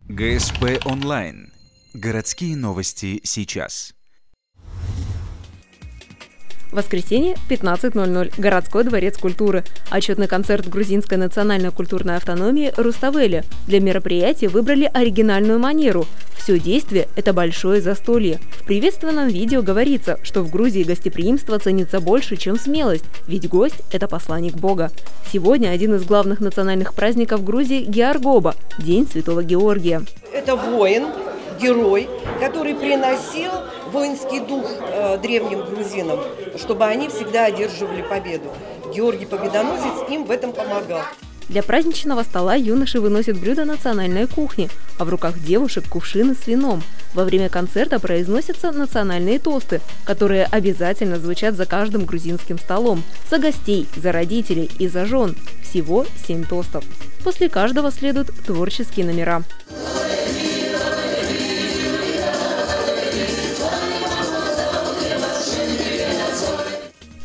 ГСП онлайн. Городские новости сейчас. Воскресенье, 15:00. Городской дворец культуры. Отчетный концерт грузинской национальной культурной автономии «Руставели». Для мероприятия выбрали оригинальную манеру. Все действие – это большое застолье. В приветственном видео говорится, что в Грузии гостеприимство ценится больше, чем смелость, ведь гость – это посланник Бога. Сегодня один из главных национальных праздников Грузии – Георгоба – День Святого Георгия. Это воин, герой, который приносил воинский дух древним грузинам, чтобы они всегда одерживали победу. Георгий Победоносец им в этом помогал. Для праздничного стола юноши выносят блюда национальной кухни, а в руках девушек кувшины с вином. Во время концерта произносятся национальные тосты, которые обязательно звучат за каждым грузинским столом. За гостей, за родителей и за жен. Всего 7 тостов. После каждого следуют творческие номера.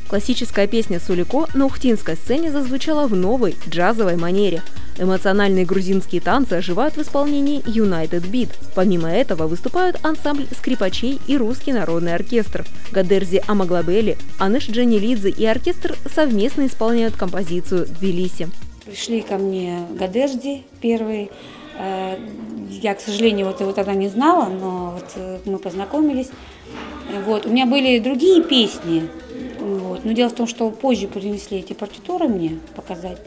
Классическая песня «Сулико» на ухтинской сцене зазвучала в новой джазовой манере. Эмоциональные грузинские танцы оживают в исполнении United Beat. Помимо этого выступают ансамбль скрипачей и русский народный оркестр. Гадерзи Амаглабели, Аныш Джанилидзе и оркестр совместно исполняют композицию «Тбилиси». Пришли ко мне Гадерди первый. Я, к сожалению, его тогда не знала, но мы познакомились. У меня были другие песни. Но дело в том, что позже принесли эти партитуры мне показать.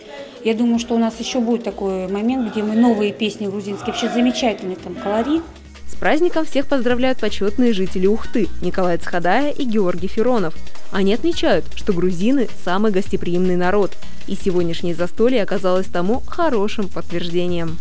Я думаю, что у нас еще будет такой момент, где мы новые песни грузинские. Вообще замечательный там колорит. С праздником всех поздравляют почетные жители Ухты Николай Цхадая и Георгий Феронов. Они отмечают, что грузины – самый гостеприимный народ. И сегодняшнее застолье оказалось тому хорошим подтверждением.